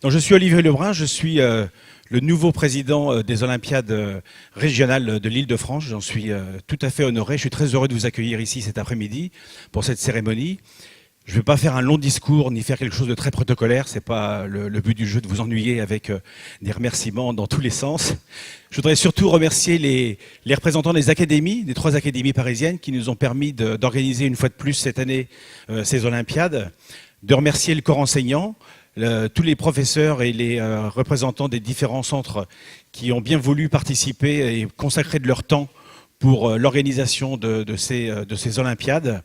Donc, je suis Olivier Lebrun, je suis le nouveau président des Olympiades régionales de l'Île-de-France. J'en suis tout à fait honoré. Je suis très heureux de vous accueillir ici cet après-midi pour cette cérémonie. Je ne vais pas faire un long discours ni faire quelque chose de très protocolaire. Ce n'est pas le but du jeu de vous ennuyer avec des remerciements dans tous les sens. Je voudrais surtout remercier les représentants des académies, des 3 académies parisiennes qui nous ont permis d'organiser une fois de plus cette année ces Olympiades. De remercier le corps enseignant, tous les professeurs et les représentants des différents centres qui ont bien voulu participer et consacrer de leur temps pour l'organisation de ces Olympiades.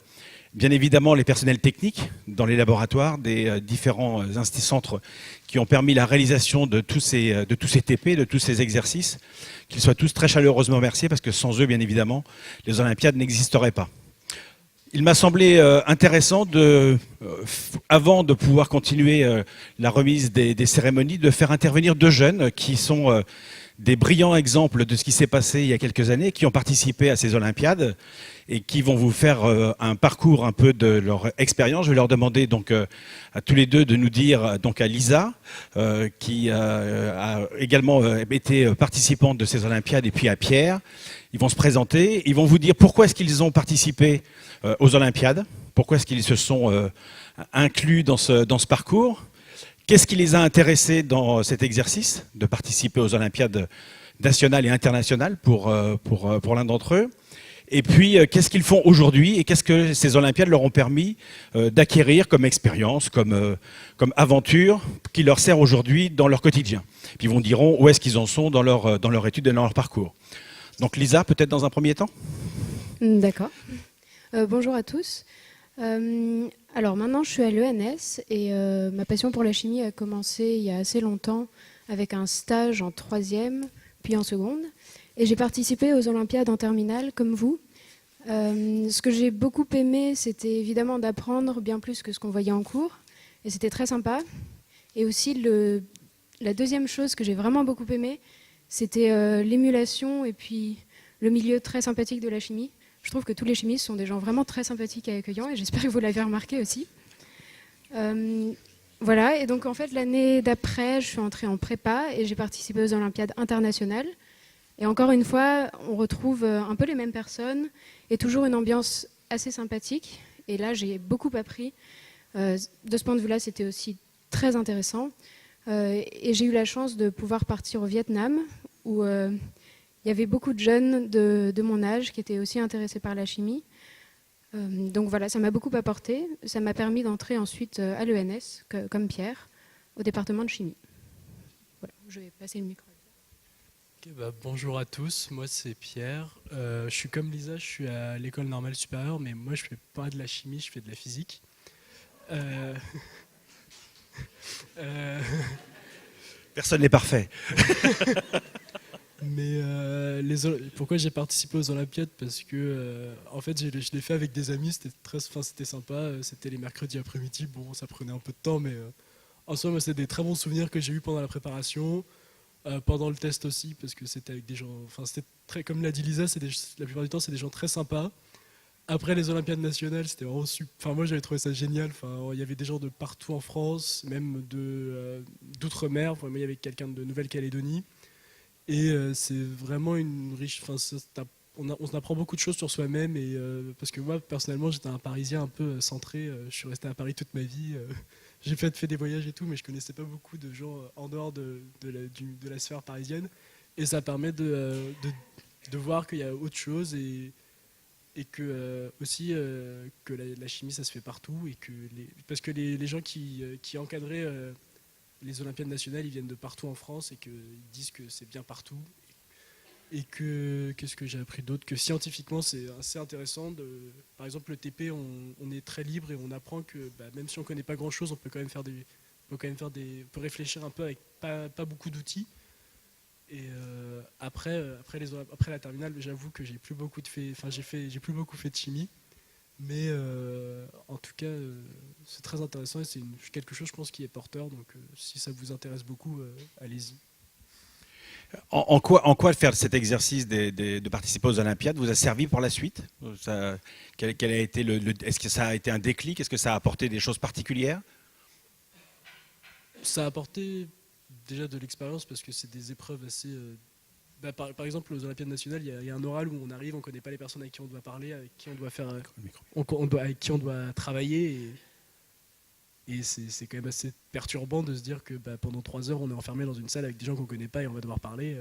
Bien évidemment, les personnels techniques dans les laboratoires des différents centres qui ont permis la réalisation de tous ces TP, de tous ces exercices, qu'ils soient tous très chaleureusement remerciés parce que sans eux, bien évidemment, les Olympiades n'existeraient pas. Il m'a semblé intéressant, avant de pouvoir continuer la remise des cérémonies, de faire intervenir 2 jeunes qui sont des brillants exemples de ce qui s'est passé il y a quelques années, qui ont participé à ces Olympiades et qui vont vous faire un parcours un peu de leur expérience. Je vais leur demander donc à tous les 2 de nous dire, donc à Lisa, qui a également été participante de ces Olympiades, et puis à Pierre. Ils vont se présenter, ils vont vous dire pourquoi est-ce qu'ils ont participé aux Olympiades, pourquoi est-ce qu'ils se sont inclus dans ce parcours, qu'est-ce qui les a intéressés dans cet exercice de participer aux Olympiades nationales et internationales pour l'un d'entre eux, et puis qu'est-ce qu'ils font aujourd'hui et qu'est-ce que ces Olympiades leur ont permis d'acquérir comme expérience, comme aventure qui leur sert aujourd'hui dans leur quotidien. Puis ils vous diront où est-ce qu'ils en sont dans leur étude et dans leur parcours. Donc Lisa, peut-être dans un premier temps. D'accord. Bonjour à tous. Alors maintenant, je suis à l'ENS et ma passion pour la chimie a commencé il y a assez longtemps avec un stage en 3e, puis en seconde. Et j'ai participé aux Olympiades en terminale, comme vous. Ce que j'ai beaucoup aimé, c'était évidemment d'apprendre bien plus que ce qu'on voyait en cours. Et c'était très sympa. Et aussi, la deuxième chose que j'ai vraiment beaucoup aimé, c'était l'émulation et puis le milieu très sympathique de la chimie. Je trouve que tous les chimistes sont des gens vraiment très sympathiques et accueillants, et j'espère que vous l'avez remarqué aussi. Voilà, et donc en fait l'année d'après, je suis entrée en prépa et j'ai participé aux Olympiades internationales. Et encore une fois, on retrouve un peu les mêmes personnes et toujours une ambiance assez sympathique. Et là, j'ai beaucoup appris. De ce point de vue-là, c'était aussi très intéressant. Et j'ai eu la chance de pouvoir partir au Vietnam, où il y avait beaucoup de jeunes de mon âge qui étaient aussi intéressés par la chimie. Donc voilà, ça m'a beaucoup apporté. Ça m'a permis d'entrer ensuite à l'ENS, comme Pierre, au département de chimie. Voilà, je vais passer le micro. Okay, bonjour à tous, moi c'est Pierre. Je suis comme Lisa, je suis à l'école normale supérieure, mais moi je fais pas de la chimie, je fais de la physique. Personne n'est parfait. Mais pourquoi j'ai participé aux Olympiades? Parce que en fait je l'ai fait avec des amis, c'était sympa, c'était les mercredis après-midi, bon ça prenait un peu de temps, mais en soi moi c'est des très bons souvenirs que j'ai eu pendant la préparation, pendant le test aussi, parce que c'était avec des gens, enfin c'était très, comme l'a dit Lisa, la plupart du temps c'est des gens très sympas. Après les Olympiades nationales, c'était vraiment super. Enfin, moi j'avais trouvé ça génial. Enfin, il y avait des gens de partout en France, même d'outre-mer. Enfin, moi, il y avait quelqu'un de Nouvelle-Calédonie. Et c'est vraiment une riche. Enfin, on apprend beaucoup de choses sur soi-même. Et parce que moi, personnellement, j'étais un Parisien un peu centré. Je suis resté à Paris toute ma vie. J'ai fait des voyages et tout, mais je connaissais pas beaucoup de gens en dehors de la sphère parisienne. Et ça permet de voir qu'il y a autre chose et que aussi que la chimie ça se fait partout, et que parce que les gens qui encadraient les Olympiades nationales, ils viennent de partout en France et qu'ils disent que c'est bien partout, et que qu'est-ce que j'ai appris d'autre, que scientifiquement c'est assez intéressant. Par exemple le TP, on est très libre et on apprend que même si on connaît pas grand chose, on peut quand même on peut réfléchir un peu avec pas beaucoup d'outils. Et après la terminale, j'avoue que j'ai plus beaucoup fait de chimie, mais en tout cas c'est très intéressant et c'est quelque chose je pense qui est porteur, donc si ça vous intéresse beaucoup, allez-y. En quoi faire cet exercice de participer aux Olympiades vous a servi pour la suite? Quel a été est-ce que ça a été un déclic? Est-ce que ça a apporté des choses particulières? Ça a apporté déjà de l'expérience parce que c'est des épreuves assez... par exemple, aux Olympiades nationales, il y a un oral où on arrive, on ne connaît pas les personnes avec qui on doit parler, avec qui on doit faire, avec qui on doit travailler. Et c'est quand même assez perturbant de se dire que pendant 3 heures, on est enfermé dans une salle avec des gens qu'on ne connaît pas et on va devoir parler.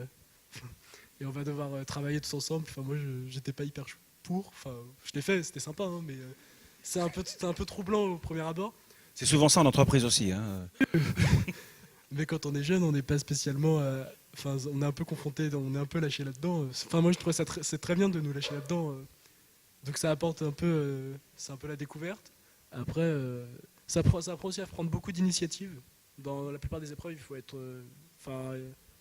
Et on va devoir travailler tous ensemble. Enfin, moi, je n'étais pas hyper pour. Enfin, je l'ai fait, c'était sympa, hein, mais c'est un peu troublant au premier abord. C'est souvent ça en entreprise aussi. Hein. Mais quand on est jeune, on n'est pas spécialement... Enfin, on est un peu confronté, on est un peu lâché là-dedans. Enfin, moi, je trouve c'est très bien de nous lâcher là-dedans. Donc ça apporte un peu... c'est un peu la découverte. Après, ça apprend aussi à prendre beaucoup d'initiatives. Dans la plupart des épreuves, il faut être...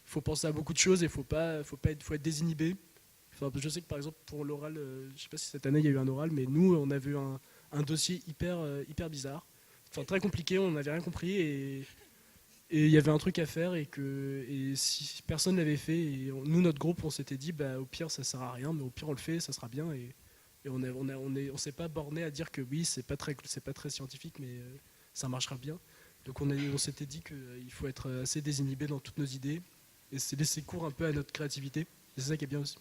faut penser à beaucoup de choses et faut être désinhibé. Enfin, je sais que par exemple, pour l'oral, je ne sais pas si cette année, il y a eu un oral, mais nous, on a vu un dossier hyper bizarre. Enfin, très compliqué, on n'avait rien compris et il y avait un truc à faire et si personne l'avait fait, nous notre groupe on s'était dit au pire ça sert à rien, mais au pire on le fait, ça sera bien et on s'est pas borné à dire que oui c'est pas très scientifique mais ça marchera bien. Donc on s'était dit qu'il faut être assez désinhibé dans toutes nos idées et c'est laisser cours un peu à notre créativité. Et c'est ça qui est bien aussi.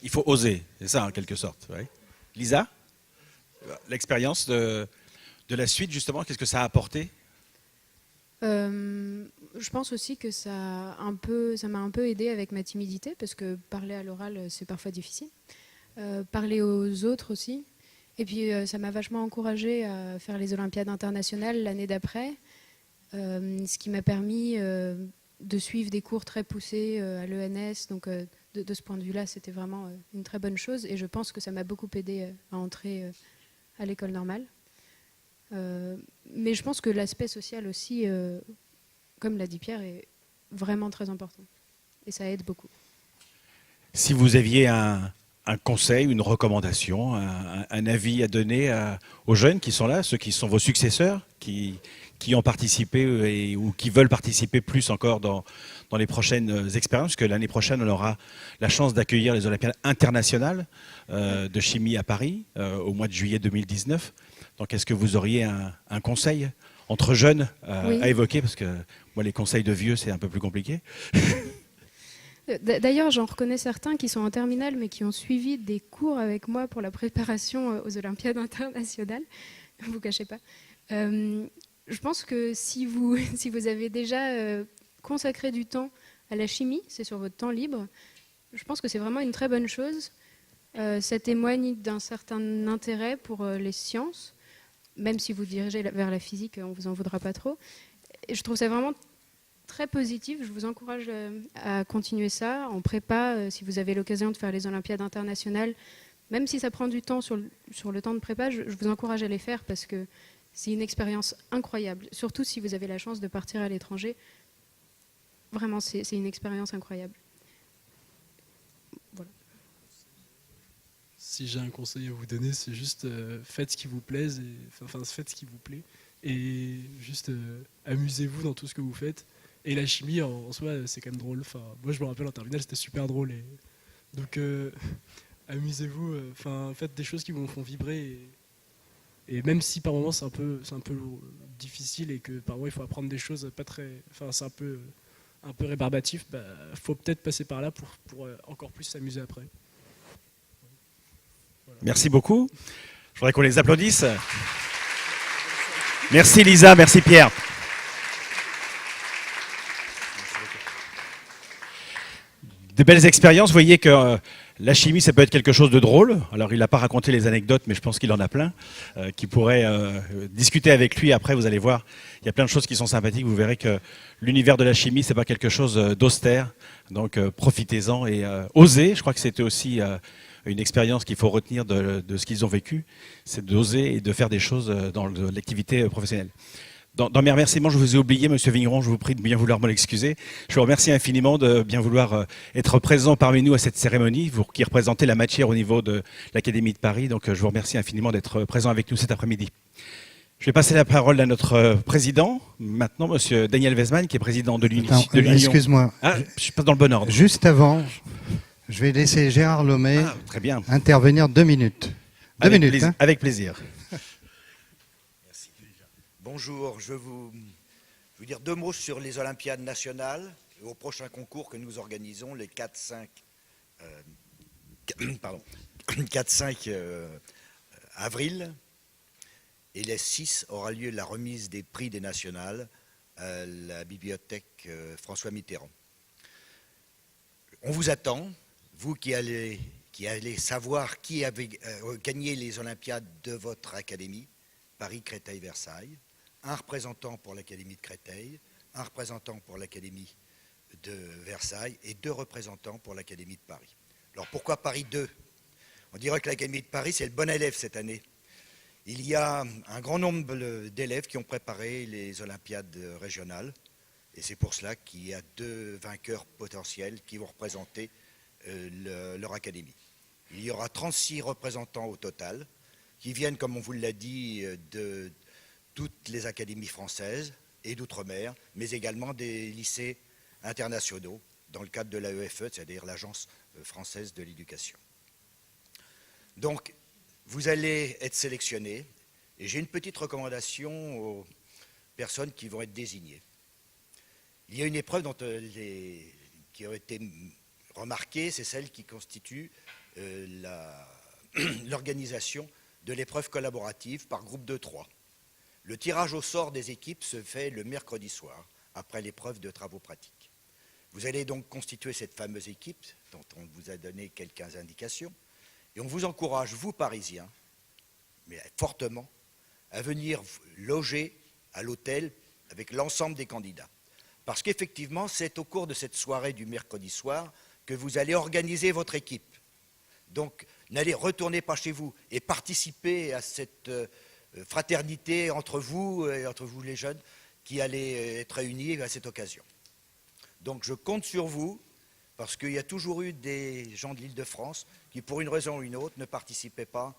Il faut oser, c'est ça en quelque sorte. Ouais. Lisa, l'expérience de la suite justement, qu'est-ce que ça a apporté ? Je pense aussi que ça m'a un peu aidé avec ma timidité parce que parler à l'oral c'est parfois difficile. Parler aux autres aussi. Et puis ça m'a vachement encouragée à faire les Olympiades internationales l'année d'après, ce qui m'a permis de suivre des cours très poussés à l'ENS. Donc de ce point de vue-là, c'était vraiment une très bonne chose. Et je pense que ça m'a beaucoup aidé à entrer à l'école normale. Mais je pense que l'aspect social aussi, comme l'a dit Pierre, est vraiment très important. Et ça aide beaucoup. Si vous aviez un conseil, une recommandation, un avis à donner aux jeunes qui sont là, ceux qui sont vos successeurs, qui ont participé ou qui veulent participer plus encore dans les prochaines expériences, que l'année prochaine, on aura la chance d'accueillir les Olympiades internationales de chimie à Paris au mois de juillet 2019. Donc, est-ce que vous auriez un conseil entre jeunes Oui. à évoquer ? Parce que moi, les conseils de vieux, c'est un peu plus compliqué. D'ailleurs, j'en reconnais certains qui sont en terminale, mais qui ont suivi des cours avec moi pour la préparation aux Olympiades internationales. Ne vous cachez pas. Je pense que si vous avez déjà consacré du temps à la chimie, c'est sur votre temps libre, je pense que c'est vraiment une très bonne chose. Ça témoigne d'un certain intérêt pour les sciences. Même si vous dirigez vers la physique, on ne vous en voudra pas trop. Et je trouve ça vraiment très positif. Je vous encourage à continuer ça. En prépa, si vous avez l'occasion de faire les Olympiades internationales, même si ça prend du temps sur le temps de prépa, je vous encourage à les faire parce que c'est une expérience incroyable. Surtout si vous avez la chance de partir à l'étranger. Vraiment, c'est une expérience incroyable. Voilà. Si j'ai un conseil à vous donner, c'est juste faites ce qui vous plaise, faites ce qui vous plaît, et juste amusez-vous dans tout ce que vous faites. Et la chimie, en soi, c'est quand même drôle. Enfin, moi, je me rappelle en terminale, c'était super drôle. Donc, amusez-vous. Faites des choses qui vous font vibrer. Et même si par moments c'est un peu difficile et que par moments il faut apprendre des choses pas très, c'est un peu rébarbatif, faut peut-être passer par là pour encore plus s'amuser après. Voilà. Merci beaucoup. Je voudrais qu'on les applaudisse. Merci Lisa, merci Pierre. De belles expériences. Vous voyez que la chimie, ça peut être quelque chose de drôle. Alors, il n'a pas raconté les anecdotes, mais je pense qu'il en a plein qui pourraient discuter avec lui. Après, vous allez voir, il y a plein de choses qui sont sympathiques. Vous verrez que l'univers de la chimie, c'est pas quelque chose d'austère. Donc, profitez-en et osez. Je crois que c'était aussi une expérience qu'il faut retenir de ce qu'ils ont vécu. C'est d'oser et de faire des choses dans l'activité professionnelle. Dans mes remerciements, je vous ai oublié, Monsieur Vigneron, je vous prie de bien vouloir m'en excuser. Je vous remercie infiniment de bien vouloir être présent parmi nous à cette cérémonie, vous qui représentez la matière au niveau de l'Académie de Paris. Donc je vous remercie infiniment d'être présent avec nous cet après-midi. Je vais passer la parole à notre président, maintenant, Monsieur Daniel Weisman, qui est président de l'Union. Excuse-moi. Ah, je passe dans le bon ordre. Juste avant, je vais laisser Gérard Lomé très bien. intervenir 2 minutes. Avec plaisir. Bonjour, je vous vous dire 2 mots sur les Olympiades nationales et au prochain concours que nous organisons les 4-5 avril. Et les 6 aura lieu la remise des prix des nationales à la bibliothèque François Mitterrand. On vous attend, vous qui allez savoir qui avait gagné les Olympiades de votre académie, Paris, Créteil, Versailles, un représentant pour l'Académie de Créteil, un représentant pour l'Académie de Versailles et 2 représentants pour l'Académie de Paris. Alors pourquoi Paris 2 ? On dirait que l'Académie de Paris, c'est le bon élève cette année. Il y a un grand nombre d'élèves qui ont préparé les Olympiades régionales et c'est pour cela qu'il y a 2 vainqueurs potentiels qui vont représenter leur académie. Il y aura 36 représentants au total qui viennent, comme on vous l'a dit, de toutes les académies françaises et d'outre-mer, mais également des lycées internationaux dans le cadre de l'AEFE, c'est-à-dire l'Agence française de l'éducation. Donc, vous allez être sélectionnés et j'ai une petite recommandation aux personnes qui vont être désignées. Il y a une épreuve qui a été remarquée, c'est celle qui constitue l'organisation de l'épreuve collaborative par groupe de 3. Le tirage au sort des équipes se fait le mercredi soir, après l'épreuve de travaux pratiques. Vous allez donc constituer cette fameuse équipe, dont on vous a donné quelques indications, et on vous encourage, vous Parisiens, mais fortement, à venir loger à l'hôtel avec l'ensemble des candidats. Parce qu'effectivement, c'est au cours de cette soirée du mercredi soir que vous allez organiser votre équipe. Donc, retournez pas chez vous et participez à cette fraternité entre vous les jeunes, qui allez être réunis à cette occasion. Donc, je compte sur vous, parce qu'il y a toujours eu des gens de l'Île-de-France qui, pour une raison ou une autre, ne participaient pas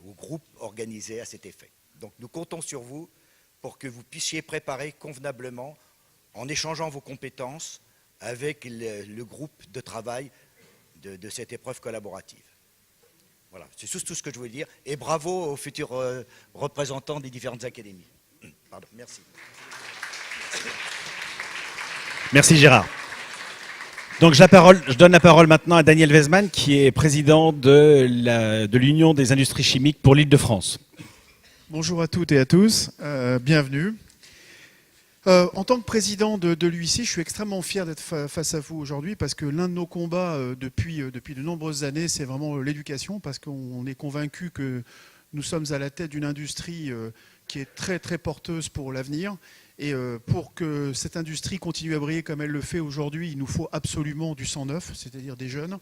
au groupe organisé à cet effet. Donc, nous comptons sur vous pour que vous puissiez préparer convenablement, en échangeant vos compétences avec le groupe de travail de cette épreuve collaborative. Voilà, c'est tout ce que je voulais dire. Et bravo aux futurs représentants des différentes académies. Pardon, merci. Merci Gérard. Donc je donne la parole maintenant à Daniel Weisman, qui est président de l'Union des industries chimiques pour l'Île-de-France. Bonjour à toutes et à tous, bienvenue. En tant que président de l'UIC, je suis extrêmement fier d'être face à vous aujourd'hui parce que l'un de nos combats depuis de nombreuses années, c'est vraiment l'éducation, parce qu'on est convaincu que nous sommes à la tête d'une industrie qui est très très porteuse pour l'avenir. Et pour que cette industrie continue à briller comme elle le fait aujourd'hui, il nous faut absolument du sang neuf, c'est-à-dire des jeunes.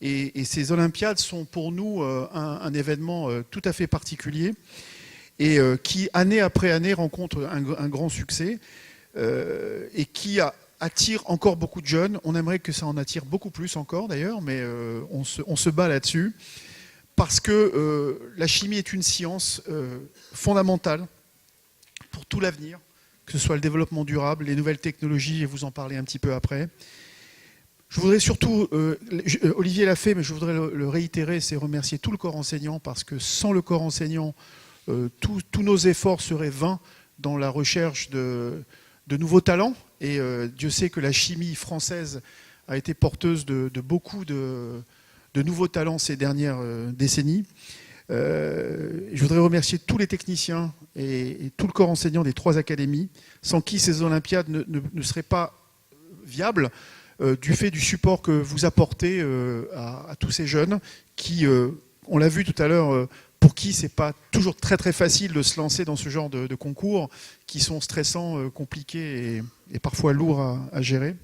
Et ces Olympiades sont pour nous un événement tout à fait particulier et qui, année après année, rencontre un grand succès et qui attire encore beaucoup de jeunes. On aimerait que ça en attire beaucoup plus encore d'ailleurs, mais on se bat là-dessus parce que la chimie est une science fondamentale pour tout l'avenir, que ce soit le développement durable, les nouvelles technologies, et vous en parler un petit peu après. Je voudrais surtout, Olivier l'a fait, mais je voudrais le réitérer, c'est remercier tout le corps enseignant, parce que sans le corps enseignant, tous nos efforts seraient vains dans la recherche de nouveaux talents. Et Dieu sait que la chimie française a été porteuse de beaucoup de nouveaux talents ces dernières décennies. Je voudrais remercier tous les techniciens et tout le corps enseignant des 3 académies, sans qui ces Olympiades ne seraient pas viables, du fait du support que vous apportez à tous ces jeunes qui, on l'a vu tout à l'heure, pour qui c'est pas toujours très très facile de se lancer dans ce genre de concours, qui sont stressants, compliqués et parfois lourds à gérer.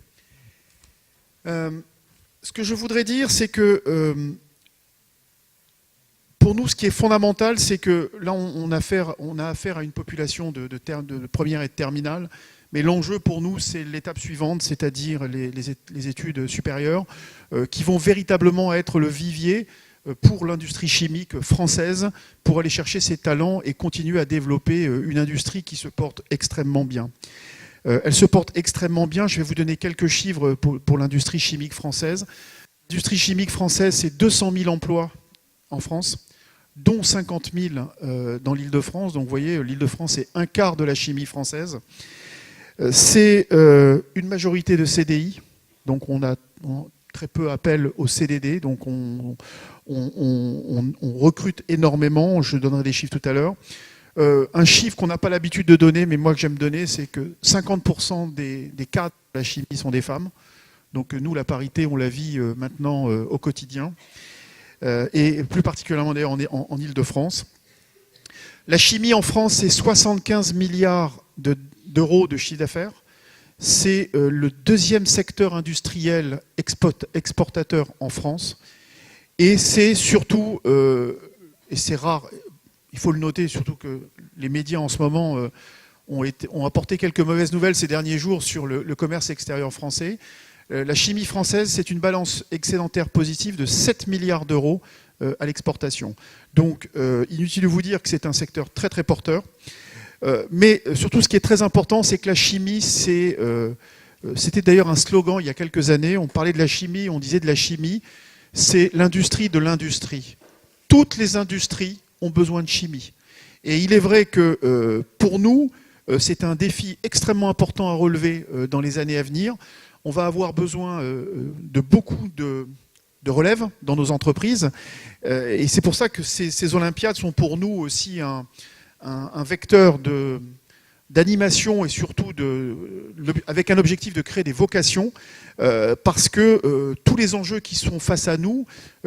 Ce que je voudrais dire, c'est que pour nous, ce qui est fondamental, c'est que là, on a affaire à une population de première et de terminale, mais l'enjeu pour nous, c'est l'étape suivante, c'est-à-dire les études supérieures, qui vont véritablement être le vivier pour l'industrie chimique française, pour aller chercher ses talents et continuer à développer une industrie qui se porte extrêmement bien. Elle se porte extrêmement bien. Je vais vous donner quelques chiffres pour l'industrie chimique française. L'industrie chimique française, c'est 200 000 emplois en France. dont 50 000 dans l'Île-de-France. Donc vous voyez, l'Île-de-France, c'est un quart de la chimie française. C'est une majorité de CDI, donc on a très peu appel au CDD, donc on recrute énormément, je donnerai des chiffres tout à l'heure. Un chiffre qu'on n'a pas l'habitude de donner, mais moi que j'aime donner, c'est que 50% des cadres de la chimie sont des femmes. Donc nous, la parité, on la vit maintenant au quotidien, et plus particulièrement d'ailleurs en Île-de-France. La chimie en France, c'est 75 milliards d'euros de chiffre d'affaires. C'est le deuxième secteur industriel exportateur en France. Et c'est surtout, et c'est rare, il faut le noter, surtout que les médias en ce moment ont apporté quelques mauvaises nouvelles ces derniers jours sur le commerce extérieur français. La chimie française, c'est une balance excédentaire positive de 7 milliards d'euros à l'exportation. Donc, inutile de vous dire que c'est un secteur très très porteur. Mais surtout, ce qui est très important, c'est que la chimie, c'était d'ailleurs un slogan il y a quelques années. On parlait de la chimie, on disait de la chimie, c'est l'industrie de l'industrie. Toutes les industries ont besoin de chimie. Et il est vrai que pour nous, c'est un défi extrêmement important à relever dans les années à venir. On va avoir besoin de beaucoup de relève dans nos entreprises. Et c'est pour ça que ces Olympiades sont pour nous aussi un vecteur d'animation et surtout avec un objectif de créer des vocations, parce que tous les enjeux qui sont face à nous,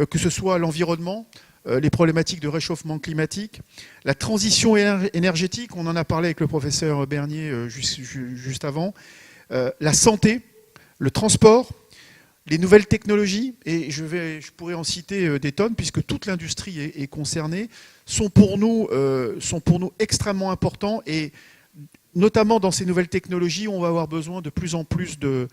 que ce soit l'environnement, les problématiques de réchauffement climatique, la transition énergétique, on en a parlé avec le professeur Bernier juste avant, la santé, le transport, les nouvelles technologies, et je pourrais en citer des tonnes, puisque toute l'industrie est concernée, sont pour nous extrêmement importants, et notamment dans ces nouvelles technologies, on va avoir besoin de plus en plus de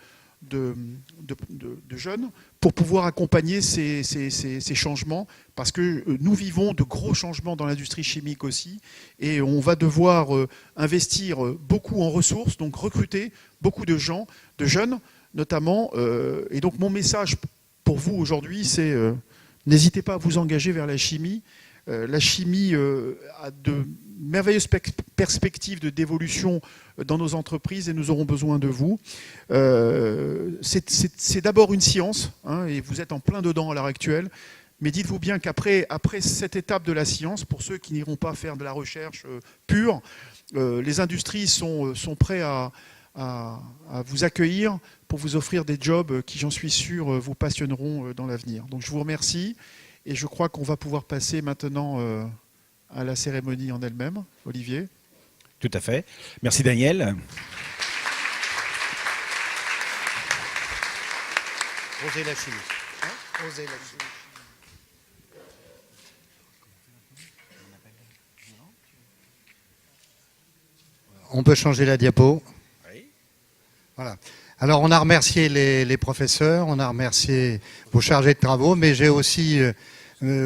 jeunes pour pouvoir accompagner ces changements, parce que nous vivons de gros changements dans l'industrie chimique aussi, et on va devoir investir beaucoup en ressources, donc recruter beaucoup de gens, de jeunes notamment. Et donc mon message pour vous aujourd'hui, c'est n'hésitez pas à vous engager vers la chimie. La chimie a de merveilleuses perspectives d'évolution dans nos entreprises et nous aurons besoin de vous. C'est d'abord une science, hein, et vous êtes en plein dedans à l'heure actuelle, mais dites-vous bien qu'après cette étape de la science, pour ceux qui n'iront pas faire de la recherche pure, les industries sont prêts à vous accueillir pour vous offrir des jobs qui, j'en suis sûr, vous passionneront dans l'avenir. Donc je vous remercie et je crois qu'on va pouvoir passer maintenant à la cérémonie en elle-même. Olivier. Tout à fait. Merci Daniel. Osez la chimie. Hein? Osez la chimie. On peut changer la diapo. Oui. Voilà. Alors on a remercié les professeurs, on a remercié vos chargés de travaux, mais j'ai aussi,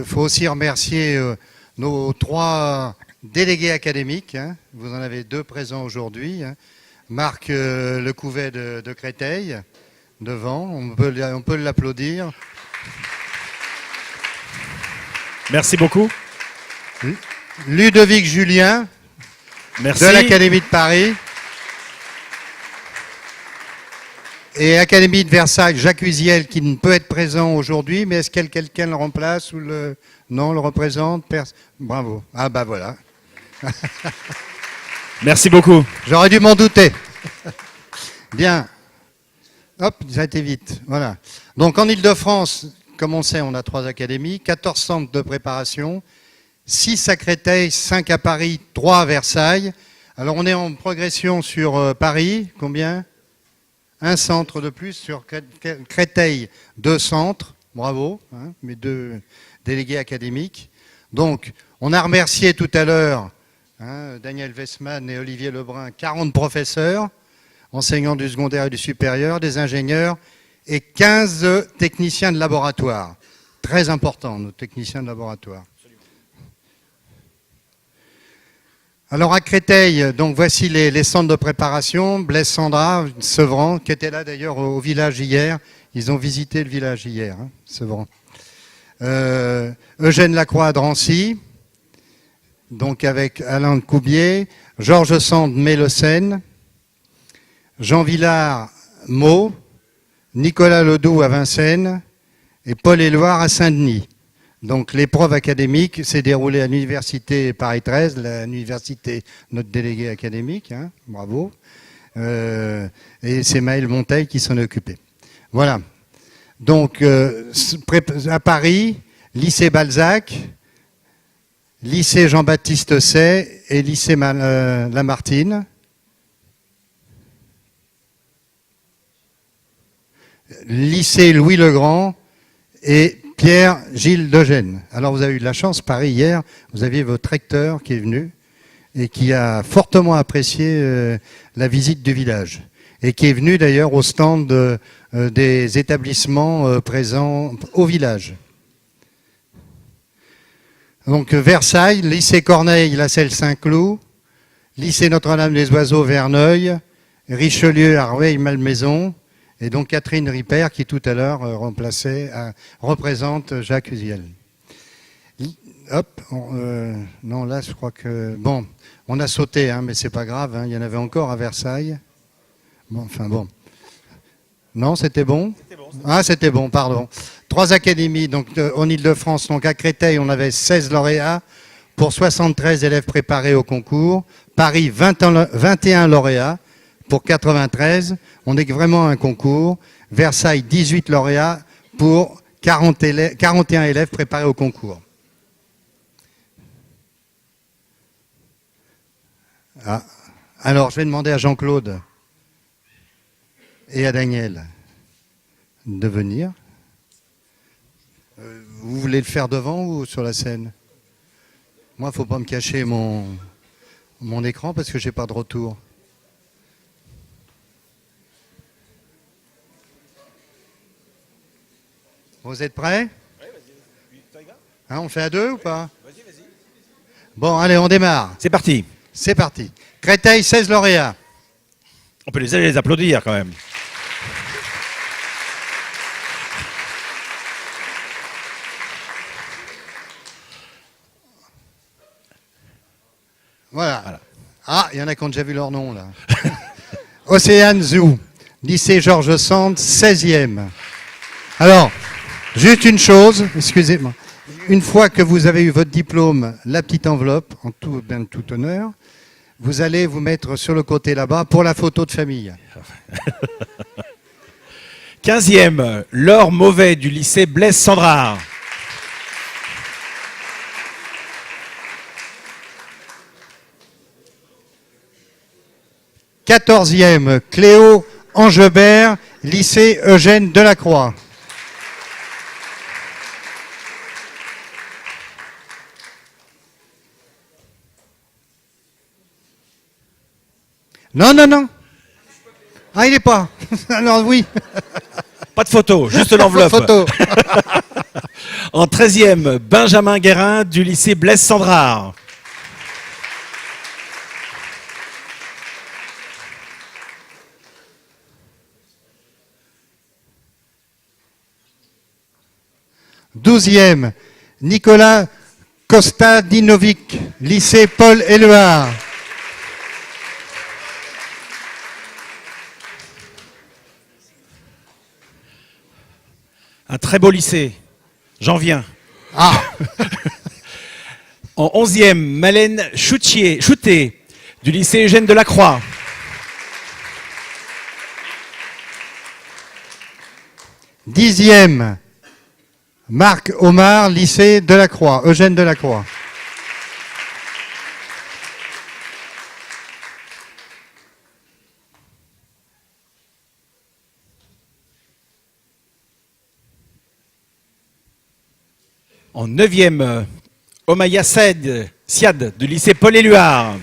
faut aussi remercier nos 3 délégués académiques. Hein. Vous en avez 2 présents aujourd'hui. Hein. Marc Lecouvet de Créteil, devant, on peut l'applaudir. Merci beaucoup. Ludovic Julien, Merci. de l'Académie de Paris. Et Académie de Versailles, Jacques Uziel, qui ne peut être présent aujourd'hui, mais est-ce que quelqu'un le remplace ou non, le représente? Bravo. Ah bah voilà. Merci beaucoup. J'aurais dû m'en douter. Bien. Hop, ça a été vite. Voilà. Donc en Ile-de-France, comme on sait, on a 3 académies, 14 centres de préparation, 6 à Créteil, 5 à Paris, 3 à Versailles. Alors on est en progression sur Paris, combien? 1 centre de plus sur Créteil, 2 centres, bravo, hein, mes 2 délégués académiques. Donc, on a remercié tout à l'heure Daniel Westman et Olivier Lebrun, 40 professeurs, enseignants du secondaire et du supérieur, des ingénieurs et 15 techniciens de laboratoire. Très important, nos techniciens de laboratoire. Alors à Créteil, donc voici les centres de préparation. Blaise Sandra, Sevran, qui était là d'ailleurs au village hier. Ils ont visité le village hier, hein, Sevran. Eugène Lacroix à Drancy, donc avec Alain de Coubier, Georges Sand, Mélocène, Jean Villard, Meaux, Nicolas Ledoux à Vincennes et Paul Éluard à Saint-Denis. Donc l'épreuve académique s'est déroulée à l'université Paris 13, l'université notre délégué académique, hein, bravo. Et c'est Maël Monteil qui s'en est occupé. Voilà. Donc à Paris, lycée Balzac, lycée Jean-Baptiste Say et lycée Lamartine. Lycée Louis le Grand et Pierre-Gilles Degène. Alors vous avez eu de la chance, Paris, hier, vous aviez votre recteur qui est venu et qui a fortement apprécié la visite du village. Et qui est venu d'ailleurs au stand des établissements présents au village. Donc Versailles, lycée Corneille, La Selle-Saint-Cloud, lycée Notre-Dame des Oiseaux, Verneuil, Richelieu, Arrueil-Malmaison, et donc Catherine Ripper qui tout à l'heure représente Jacques Uziel. Hop, non là je crois que... Bon, on a sauté, hein, mais c'est pas grave, hein, il y en avait encore à Versailles. Bon, enfin bon. Non, c'était bon ? Ah, c'était bon, pardon. 3 académies donc, en Ile-de-France. Donc à Créteil, on avait 16 lauréats pour 73 élèves préparés au concours. Paris, 21 lauréats pour 93. On est vraiment un concours. Versailles, 18 lauréats pour 41 élèves préparés au concours. Ah. Alors, je vais demander à Jean-Claude et à Daniel de venir. Vous voulez le faire devant ou sur la scène? Moi, il ne faut pas me cacher mon écran parce que je n'ai pas de retour. Vous êtes prêts? Oui, vas-y. Hein, on fait à 2 ou pas? Vas-y, vas-y. Bon, allez, on démarre. C'est parti. C'est parti. Créteil, 16 lauréats. On peut les applaudir quand même. Voilà. Ah, il y en a qui ont déjà vu leur nom, là. Océane Zou, lycée Georges Sand, 16e. Alors, juste une chose, excusez-moi. Une fois que vous avez eu votre diplôme, la petite enveloppe, en tout honneur, vous allez vous mettre sur le côté là-bas pour la photo de famille. 15e, Laure Mauvais du lycée Blaise Sandrard. 14e, Cléo Angebert, lycée Eugène Delacroix. Non, non, non. Ah, il n'est pas. Alors oui. Pas de photo, juste l'enveloppe. Photo. En 13e, Benjamin Guérin du lycée Blaise Sandrard. Douzième, Nicolas Kostadinovic, lycée Paul Éluard. Un très beau lycée. J'en viens. Ah. En 11e, Malène Chouté du lycée Eugène Delacroix. Dixième, Marc Omar, lycée Delacroix, Eugène Delacroix. En 9e, Omaya Siad du lycée Paul Éluard.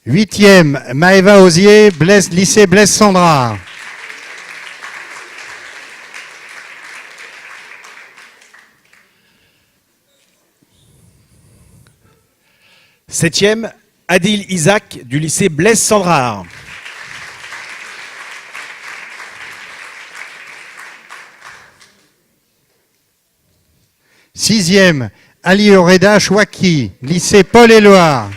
Huitième, Maëva Osier, lycée Blaise Sandrard. Septième, Adil Isaac du lycée Blaise Sandrard. 6e, Ali Oreda Chouaki, lycée Paul-et-Loire.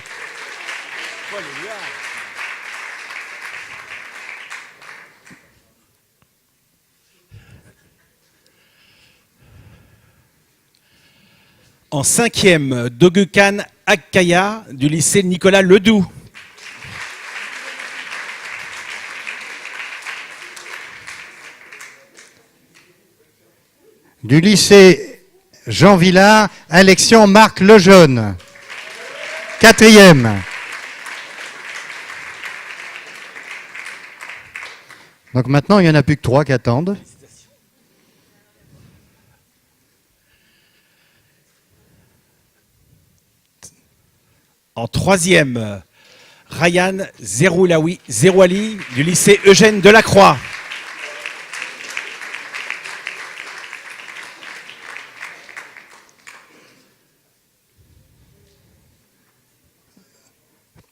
En 5e, Dogukan Akkaya du lycée Nicolas Ledoux. Du lycée Jean Villard, Alexian Marc Lejeune. 4e. Donc maintenant, il n'y en a plus que 3 qui attendent. En 3e, Ryan Zerouali du lycée Eugène Delacroix.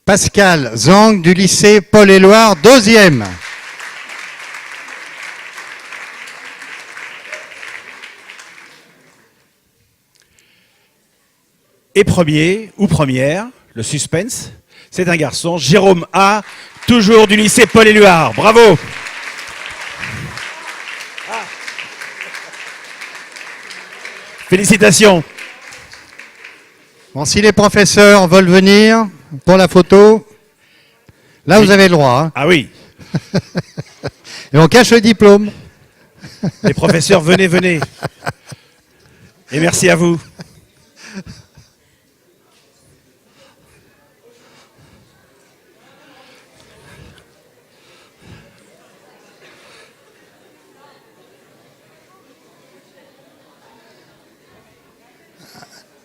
Pascal Zang du lycée Paul-et-Loire, 2e. Et premier ou première, le suspense, c'est un garçon, Jérôme A, toujours du lycée Paul-et-Loire. Bravo! Félicitations! Bon, si les professeurs veulent venir pour la photo, là Oui. vous avez le droit. Hein. Ah oui, Et on cache le diplôme. les professeurs, venez, venez. Et merci à vous.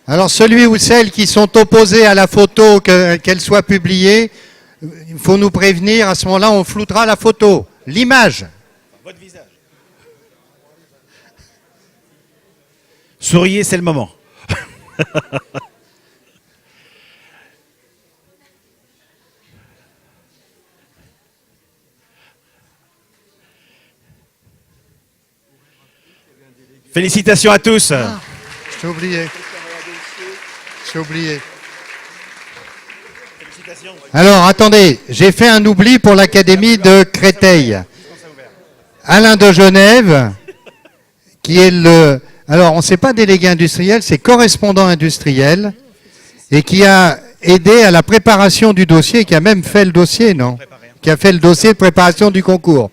Alors celui ou celle qui sont opposés à la photo, qu'elle soit publiée, il faut nous prévenir, à ce moment-là on floutera la photo, l'image. Votre visage. Souriez, c'est le moment. Félicitations à tous. J'ai oublié. J'ai oublié. Alors attendez, j'ai fait un oubli pour l'Académie de Créteil. Alain de Genève, qui est le... Alors on ne sait pas délégué industriel, c'est correspondant industriel, et qui a aidé à la préparation du dossier, qui a même fait le dossier, non? Qui a fait le dossier de préparation du concours.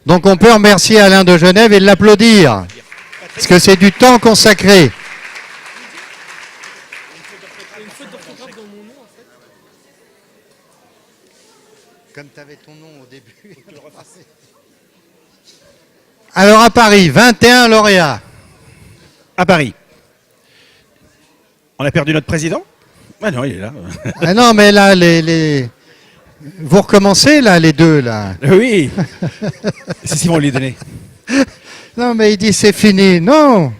Donc on peut remercier Alain de Genève et l'applaudir, parce que c'est du temps consacré. Comme tu avais ton nom au début. Alors à Paris, 21 lauréats. À Paris. On a perdu notre président? Ah non, il est là. Ah non, mais là, vous recommencez, là, les deux, là. Oui. C'est Simon lui donner. Non, mais il dit c'est fini. Non.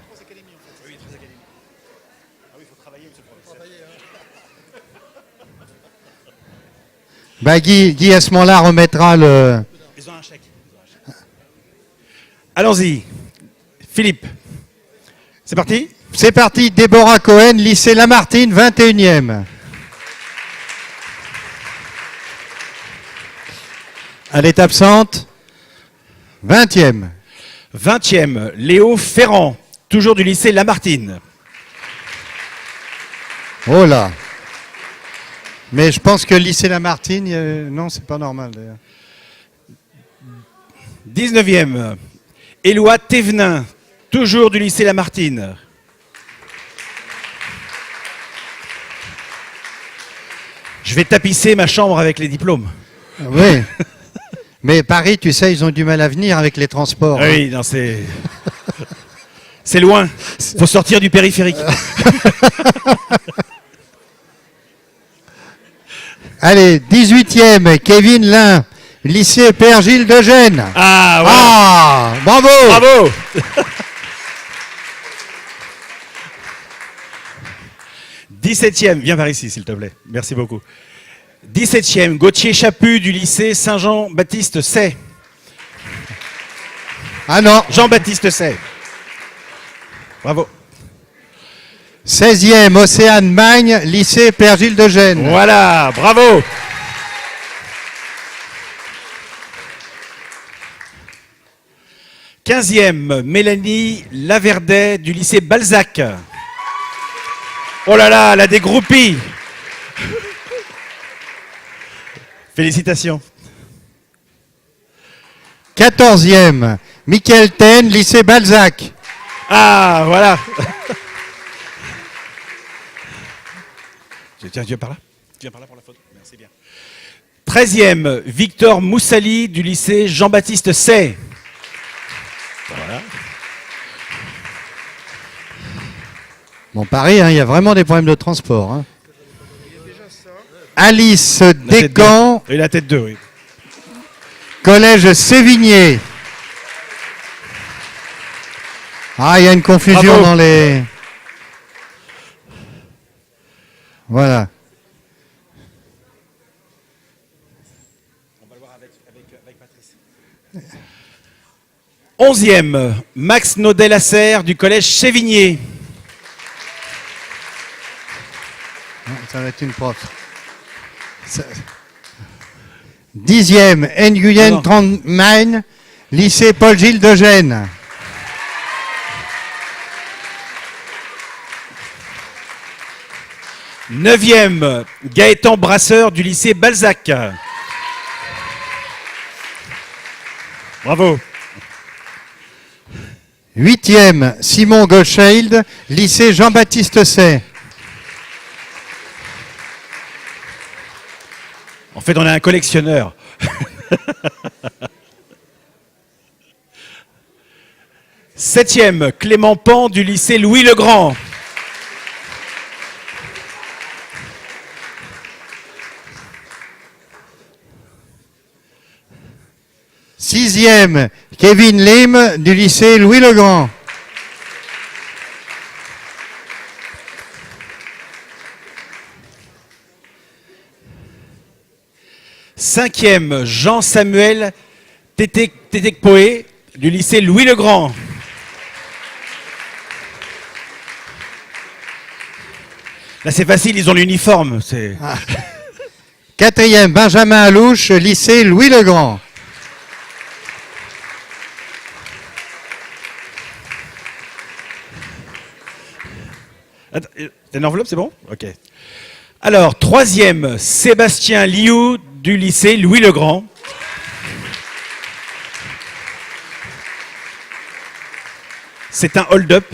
Bah, Guy, à ce moment-là, remettra le... Ils ont un chèque. Allons-y. Philippe. C'est parti? C'est parti, Déborah Cohen, lycée Lamartine, 21e. Elle est absente. 20e. 20e, Léo Ferrand, toujours du lycée Lamartine. Oh là. Mais je pense que le lycée Lamartine, non, c'est pas normal d'ailleurs. 19e, Éloi Thévenin, toujours du lycée Lamartine. Je vais tapisser ma chambre avec les diplômes. Oui. Mais Paris, tu sais, ils ont du mal à venir avec les transports. Ah oui, non, c'est... C'est loin. Faut sortir du périphérique. Allez, 18e, Kevin Lin, lycée Père Gilles de Gênes. Ah, voilà. Ah, bravo. Bravo. 17e, viens par ici, s'il te plaît. Merci beaucoup. 17e, Gauthier Chaput du lycée Saint-Jean-Baptiste Say. Ah non, Jean-Baptiste Say. Bravo. 16e, Océane Magne, lycée Père Gilles de Gênes. Voilà, bravo. Quinzième, Mélanie Laverdet du lycée Balzac. Oh là là, elle a des groupies. Félicitations. 14e, Michael Ten, lycée Balzac. Ah, voilà. Tiens, tu viens par là. Tu viens par là pour la photo. Merci bien. 13e, Victor Moussali du lycée Jean-Baptiste Say. Voilà. Bon, Paris, hein, il y a vraiment des problèmes de transport. Hein. Alice Descamps, Et la tête 2, oui. collège Sévigné. Ah, il y a une confusion Bravo. dans les... Voilà. On va le voir avec Patrice. 11e, Max Naudet-Lasserre du collège Sévigné. Ça va être une prof. 10e, Nguyen Non. Tran Main, lycée Paul Gilles de Gênes. Neuvième, Gaëtan Brasseur du lycée Balzac. Bravo. 8e, Simon Goldscheild, lycée Jean-Baptiste Say. En fait, on a un collectionneur. Septième, Clément Pan du lycée Louis-le-Grand. Sixième, Kevin Lim du lycée Louis-le-Grand. Cinquième, Jean-Samuel Tétekpoé du lycée Louis-le-Grand. Là, c'est facile, ils ont l'uniforme. C'est... Quatrième, Benjamin Alouche, lycée Louis-le-Grand. Attends, t'as une enveloppe, c'est bon? Ok. Alors, troisième, Sébastien Liu du lycée Louis-le-Grand. C'est un hold-up.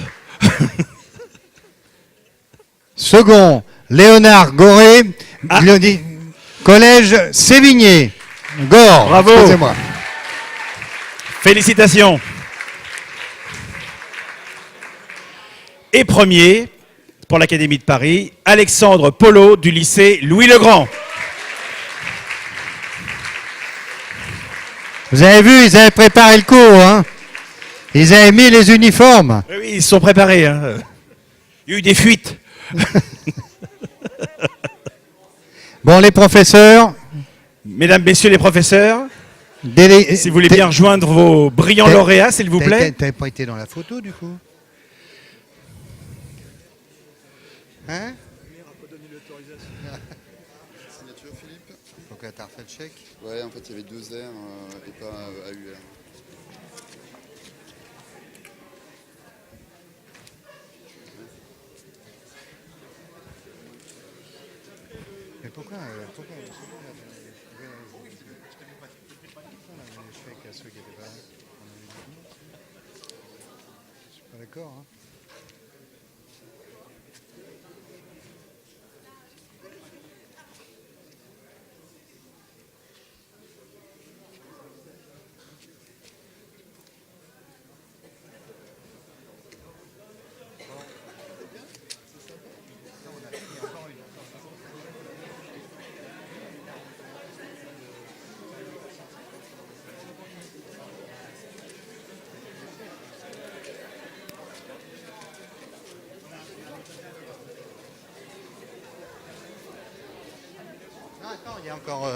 Second, Léonard Goré, Ah. collège Sévigné. Gore, Bravo. excusez-moi. Félicitations. Et premier, pour l'Académie de Paris, Alexandre Polo du lycée Louis-le-Grand. Vous avez vu, ils avaient préparé le cours, hein. Ils avaient mis les uniformes. Oui, oui, ils se sont préparés. Hein. Il y a eu des fuites. Bon, les professeurs, Mesdames, Messieurs les professeurs, si vous voulez bien rejoindre vos brillants T'as- lauréats, s'il vous plaît. T'avais pas été dans la photo, du coup? Hein? Signature Philippe. Donc, t'as refait le chèque? Ouais, en fait, il y avait 2 R et pas AUR. Mais pourquoi on a donné le chèque à ceux qui étaient pas là? Je suis pas d'accord, hein. Ah, attends, il y a encore...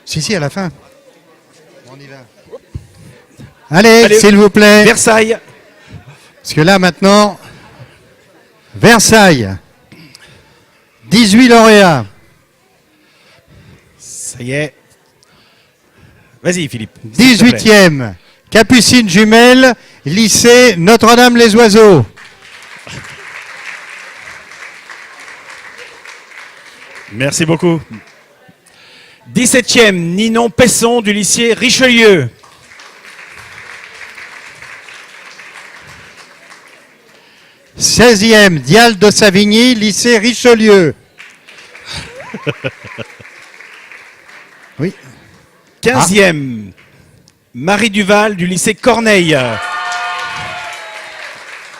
Si, à la fin. On y va. Allez, Allez. s'il vous plaît. Versailles. Parce que là, maintenant... Versailles. 18 lauréats. Ça y est. Vas-y, Philippe. s'il te plaît. 18e. Capucine Jumelle, lycée Notre-Dame-les-Oiseaux. Merci beaucoup. 17e, Ninon Pesson du lycée Richelieu. 16e, Dial de Savigny, lycée Richelieu. Oui. 15e, Marie Duval du lycée Corneille.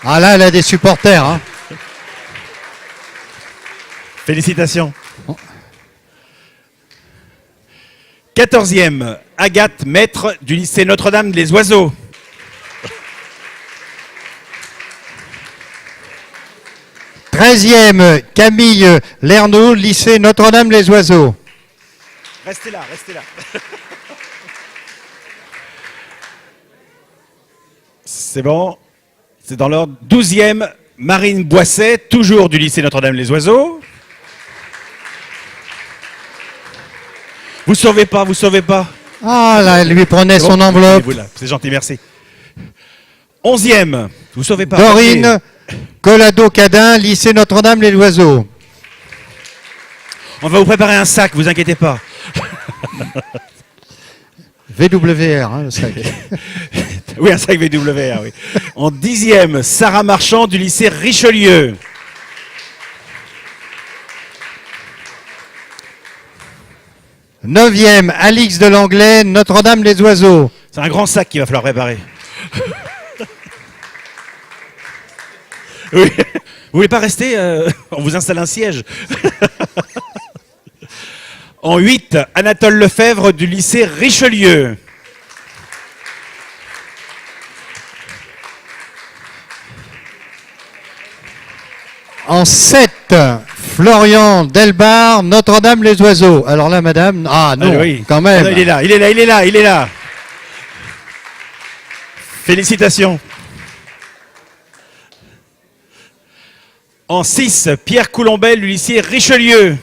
Ah là, elle a des supporters. Hein. Félicitations. 14e, Agathe Maître du lycée Notre-Dame-les-Oiseaux. 13e, Camille Lernoux, lycée Notre-Dame-les-Oiseaux. Restez là, restez là. C'est bon. C'est dans l'ordre. 12e, Marine Boisset, toujours du lycée Notre-Dame-les-Oiseaux. Vous sauvez pas, vous sauvez pas. Ah là, elle lui prenait C'est son bon, enveloppe. vous, là. C'est gentil, merci. 11e, vous sauvez pas. Dorine Restez. Collado-Cadin, lycée Notre-Dame-les-Oiseaux. On va vous préparer un sac, vous inquiétez pas. VWR, hein, le sac. Oui, un sac VWR, oui. En 10e, Sarah Marchand du lycée Richelieu. Neuvième, Alix de Langlais, Notre-Dame-les-Oiseaux. C'est un grand sac qu'il va falloir préparer. Oui. Vous voulez pas rester on vous installe un siège. En 8, Anatole Lefebvre du lycée Richelieu. En 7, Florian Delbar, Notre-Dame-les-Oiseaux. Alors là, madame, ah non, Ah oui. quand même. Ah non, il est là, il est là, il est là, il est là. Félicitations. En 6, Pierre Coulombel du lycée Richelieu.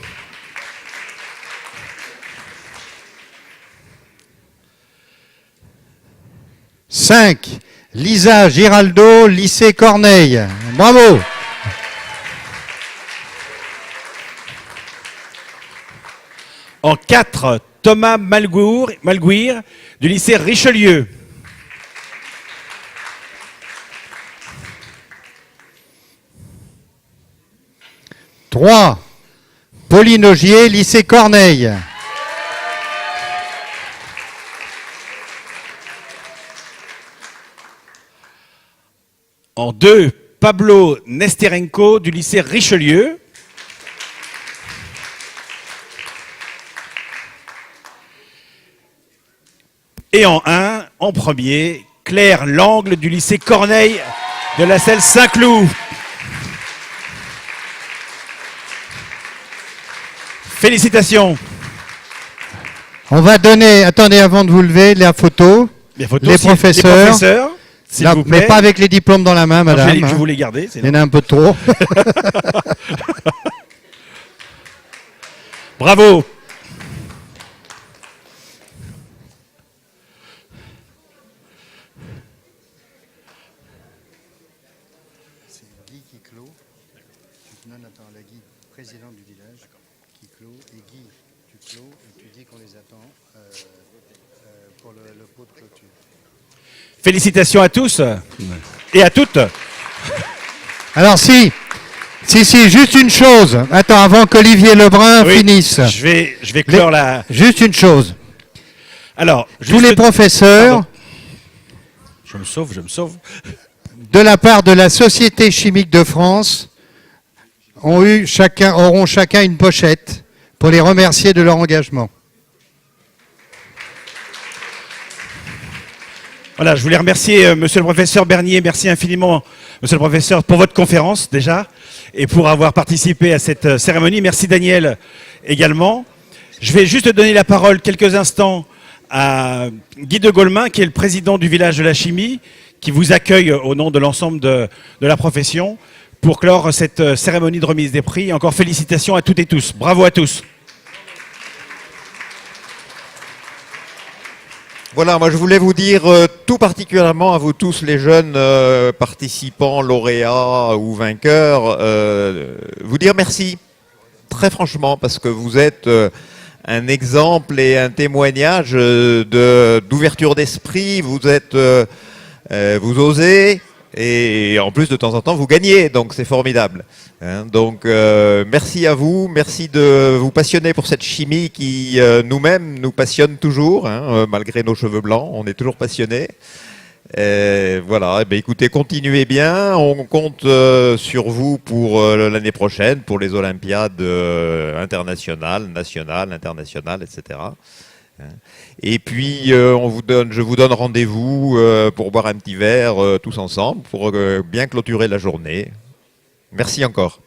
« 5, Lisa Giraldo, lycée Corneille. Bravo. En 4, Thomas Malguir du lycée Richelieu. « 3, Pauline Augier, lycée Corneille. En 2, Pablo Nesterenko du lycée Richelieu. Et en 1, en premier, Claire Langle du lycée Corneille de la Selle Saint-Cloud. Félicitations. On va donner, attendez avant de vous lever, la photo. Les photos, Les s'il- professeurs. s'il Là, vous plaît. mais pas avec les diplômes dans la main, Non, madame. je hein. vous les garder. Il y en a un peu trop. Bravo. C'est Guy qui clôt. Non, attends, la Guy, président du village, qui clôt. Et Guy, tu clôt et tu dis qu'on les attend pour le pot de clôture. Félicitations à tous et à toutes. Alors si, juste une chose. Attends, avant qu'Olivier Lebrun Oui, finisse. Je vais clore la. Juste une chose. Alors, Tous juste- les professeurs, Pardon. Je me sauve, je me sauve. de la part de la Société chimique de France, auront chacun une pochette pour les remercier de leur engagement. Voilà, je voulais remercier monsieur le professeur Bernier. Merci infiniment, monsieur le professeur, pour votre conférence déjà et pour avoir participé à cette cérémonie. Merci Daniel également. Je vais juste donner la parole quelques instants à Guy de Gaulmin, qui est le président du village de la chimie, qui vous accueille au nom de l'ensemble de la profession pour clore cette cérémonie de remise des prix. Encore félicitations à toutes et tous. Bravo à tous. Voilà, moi je voulais vous dire tout particulièrement à vous tous les jeunes participants, lauréats ou vainqueurs, vous dire merci, très franchement, parce que vous êtes un exemple et un témoignage d'ouverture d'esprit, vous osez, et en plus de temps en temps vous gagnez, donc c'est formidable. Hein, donc merci à vous, merci de vous passionner pour cette chimie qui nous-mêmes nous passionne toujours, hein, malgré nos cheveux blancs, on est toujours passionnés. Voilà, eh bien, écoutez, continuez bien, on compte sur vous pour l'année prochaine, pour les Olympiades internationales, nationales, internationales, etc. Et puis je vous donne rendez-vous pour boire un petit verre tous ensemble, pour bien clôturer la journée. Merci encore.